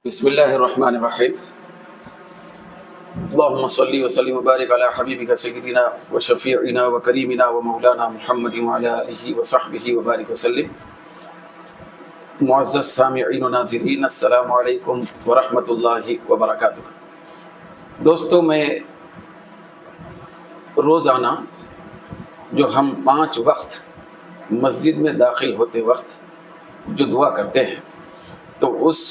بسم اللہ الرحمن الرحیم اللہم صلی وسلم وبارک علی حبیبک سیدنا و شفیعنا و کریمنا و مولانا محمد وعلی آلہ و صحبہ وبارک وسلم۔ معزز سامعین و ناظرین، السلام علیکم ورحمۃ اللہ وبرکاتہ۔ دوستو، میں روزانہ جو ہم 5 وقت مسجد میں داخل ہوتے وقت جو دعا کرتے ہیں، تو اس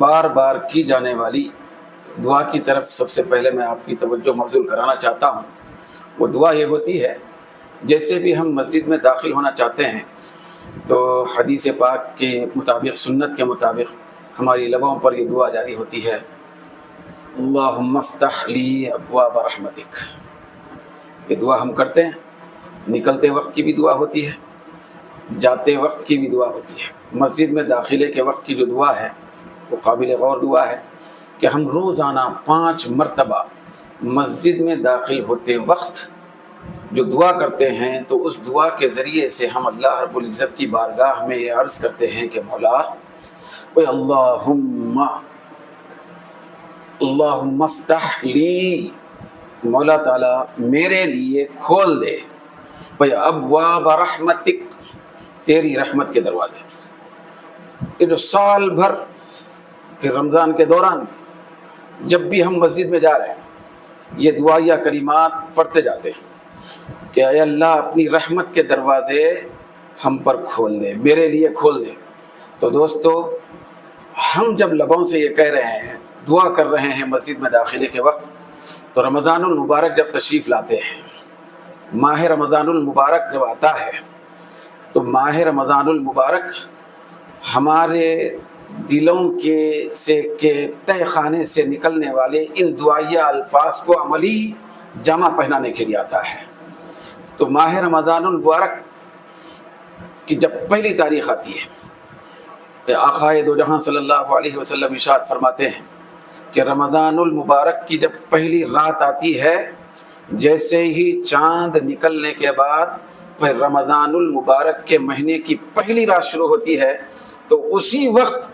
بار بار کی جانے والی دعا کی طرف سب سے پہلے میں آپ کی توجہ مبذول کرانا چاہتا ہوں۔ وہ دعا یہ ہوتی ہے، جیسے بھی ہم مسجد میں داخل ہونا چاہتے ہیں تو حدیث پاک کے مطابق، سنت کے مطابق ہماری لبوں پر یہ دعا جاری ہوتی ہے، اللہم افتح لی ابواب رحمتک۔ یہ دعا ہم کرتے ہیں، نکلتے وقت کی بھی دعا ہوتی ہے، جاتے وقت کی بھی دعا ہوتی ہے۔ مسجد میں داخلے کے وقت کی جو دعا ہے وہ قابل غور دعا ہے کہ ہم روزانہ 5 مرتبہ مسجد میں داخل ہوتے وقت جو دعا کرتے ہیں، تو اس دعا کے ذریعے سے ہم اللہ رب العزت کی بارگاہ میں یہ عرض کرتے ہیں کہ مولا، اے اللہم افتح لی، مولا تعالیٰ میرے لیے کھول دے ابواب رحمتک، تیری رحمت کے دروازے۔ یہ جو سال بھر پھر رمضان کے دوران جب بھی ہم مسجد میں جا رہے ہیں، یہ دعائیہ کلمات پڑھتے جاتے ہیں کہ اے اللہ اپنی رحمت کے دروازے ہم پر کھول دے، میرے لیے کھول دے۔ تو دوستو، ہم جب لبوں سے یہ کہہ رہے ہیں، دعا کر رہے ہیں مسجد میں داخلے کے وقت، تو رمضان المبارک جب تشریف لاتے ہیں، ماہ رمضان المبارک جب آتا ہے، تو ماہ رمضان المبارک ہمارے دلوں کے تہ خانے سے نکلنے والے ان دعائیہ الفاظ کو عملی جامہ پہنانے کے لیے آتا ہے۔ تو ماہ رمضان المبارک کی جب پہلی تاریخ آتی ہے، کہ آقائے دو جہاں صلی اللہ علیہ وسلم ارشاد فرماتے ہیں کہ رمضان المبارک کی جب پہلی رات آتی ہے، جیسے ہی چاند نکلنے کے بعد پھر رمضان المبارک کے مہینے کی پہلی رات شروع ہوتی ہے، تو اسی وقت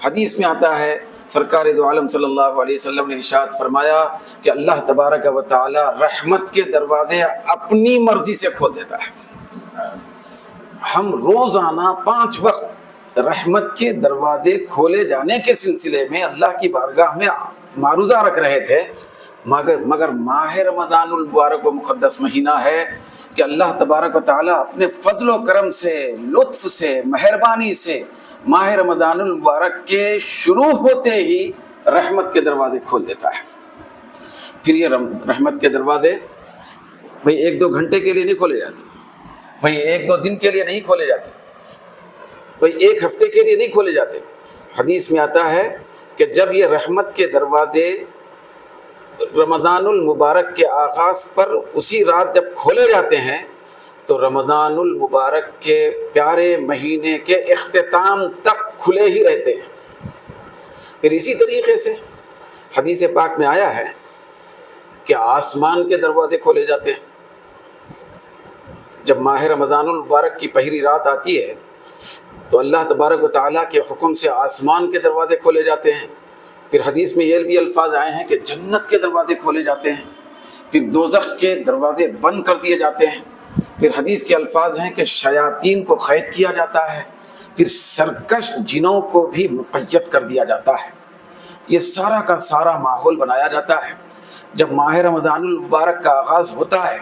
حدیث میں آتا ہے، سرکار دو عالم صلی اللہ علیہ وسلم نے ارشاد فرمایا کہ اللہ تبارک و تعالی رحمت کے دروازے اپنی مرضی سے کھول دیتا ہے۔ ہم روزانہ 5 وقت رحمت کے دروازے کھولے جانے کے سلسلے میں اللہ کی بارگاہ میں معروضہ رکھ رہے تھے، مگر ماہ رمضان المبارک و مقدس مہینہ ہے کہ اللہ تبارک و تعالیٰ اپنے فضل و کرم سے، لطف سے، مہربانی سے ماہ رمضان المبارک کے شروع ہوتے ہی رحمت کے دروازے کھول دیتا ہے۔ پھر یہ رحمت کے دروازے بھئی 1-2 گھنٹے کے لیے نہیں کھولے جاتے، بھئی 1-2 دن کے لیے نہیں کھولے جاتے، بھئی 1 ہفتے کے لیے نہیں کھولے جاتے۔ حدیث میں آتا ہے کہ جب یہ رحمت کے دروازے رمضان المبارک کے آغاز پر اسی رات جب کھولے جاتے ہیں، تو رمضان المبارک کے پیارے مہینے کے اختتام تک کھلے ہی رہتے ہیں۔ پھر اسی طریقے سے حدیث پاک میں آیا ہے کہ آسمان کے دروازے کھولے جاتے ہیں۔ جب ماہ رمضان المبارک کی پہلی رات آتی ہے، تو اللہ تبارک و تعالیٰ کے حکم سے آسمان کے دروازے کھولے جاتے ہیں۔ پھر حدیث میں یہ بھی الفاظ آئے ہیں کہ جنت کے دروازے کھولے جاتے ہیں، پھر دوزخ کے دروازے بند کر دیے جاتے ہیں۔ پھر حدیث کے الفاظ ہیں کہ شیاطین کو قید کیا جاتا ہے، پھر سرکش جنوں کو بھی مقید کر دیا جاتا ہے۔ یہ سارا کا سارا ماحول بنایا جاتا ہے۔ جب ماہ رمضان المبارک کا آغاز ہوتا ہے،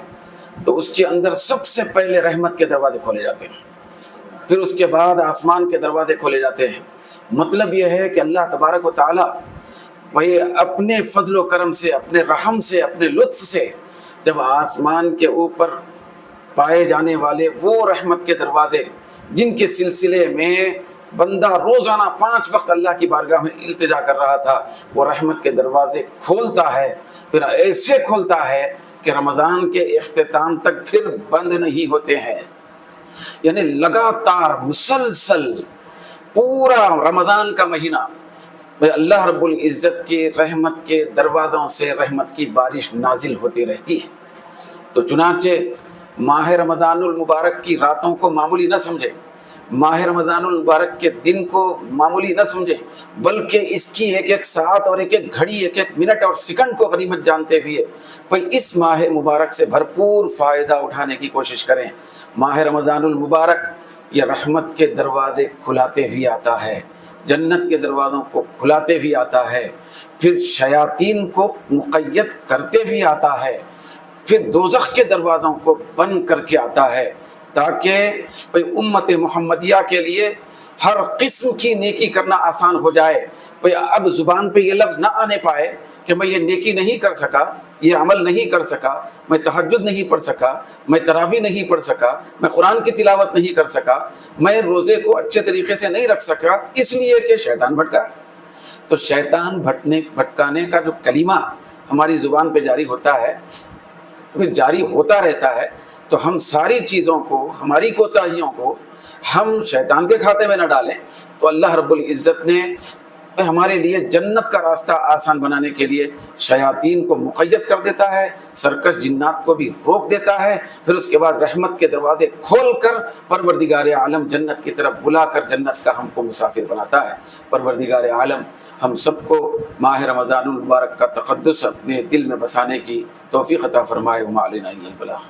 تو اس کے اندر سب سے پہلے رحمت کے دروازے کھولے جاتے ہیں، پھر اس کے بعد آسمان کے دروازے کھولے جاتے ہیں۔ مطلب یہ ہے کہ اللہ تبارک و تعالیٰ وہ اپنے فضل و کرم سے، اپنے رحم سے، اپنے لطف سے جب آسمان کے اوپر پائے جانے والے وہ رحمت کے دروازے جن کے سلسلے میں بندہ روزانہ 5 وقت اللہ کی بارگاہ میں التجا کر رہا تھا، وہ رحمت کے دروازے کھولتا ہے، پھر ایسے کھولتا ہے کہ رمضان کے اختتام تک پھر بند نہیں ہوتے ہیں۔ یعنی لگاتار مسلسل پورا رمضان کا مہینہ اللہ رب العزت کے رحمت کے دروازوں سے رحمت کی بارش نازل ہوتی رہتی ہے۔ تو چنانچہ ماہ رمضان المبارک کی راتوں کو معمولی نہ سمجھے، ماہ رمضان المبارک کے دن کو معمولی نہ سمجھیں، بلکہ اس کی ایک ایک ساعت اور ایک ایک گھڑی، ایک ایک منٹ اور سیکنڈ کو غنیمت جانتے ہوئے بھئی اس ماہ مبارک سے بھرپور فائدہ اٹھانے کی کوشش کریں۔ ماہ رمضان المبارک یہ رحمت کے دروازے کھلاتے ہوئے آتا ہے، جنت کے دروازوں کو کھلاتے ہوئے آتا ہے، پھر شیاطین کو مقید کرتے ہوئے آتا ہے، پھر دوزخ کے دروازوں کو بند کر کے آتا ہے، تاکہ امت محمدیہ کے لیے ہر قسم کی نیکی کرنا آسان ہو جائے۔ اب زبان پہ یہ لفظ نہ آنے پائے کہ میں یہ نیکی نہیں کر سکا، یہ عمل نہیں کر سکا، میں تہجد نہیں پڑھ سکا، میں تراویح نہیں پڑھ سکا، میں قرآن کی تلاوت نہیں کر سکا، میں روزے کو اچھے طریقے سے نہیں رکھ سکا، اس لیے کہ شیطان بھٹکا۔ تو شیطان بھٹکانے کا جو کلمہ ہماری زبان پہ جاری ہوتا ہے، جاری ہوتا رہتا ہے، تو ہم ساری چیزوں کو، ہماری کوتاہیوں کو ہم شیطان کے کھاتے میں نہ ڈالیں۔ تو اللہ رب العزت نے ہمارے لیے جنت کا راستہ آسان بنانے کے لیے شیاطین کو مقید کر دیتا ہے، سرکش جنات کو بھی روک دیتا ہے، پھر اس کے بعد رحمت کے دروازے کھول کر پروردگار عالم جنت کی طرف بلا کر جنت کا ہم کو مسافر بناتا ہے۔ پروردگار عالم ہم سب کو ماہ رمضان المبارک کا تقدس اپنے دل میں بسانے کی توفیق عطا فرمائے۔ وما علینا الا البلاغ۔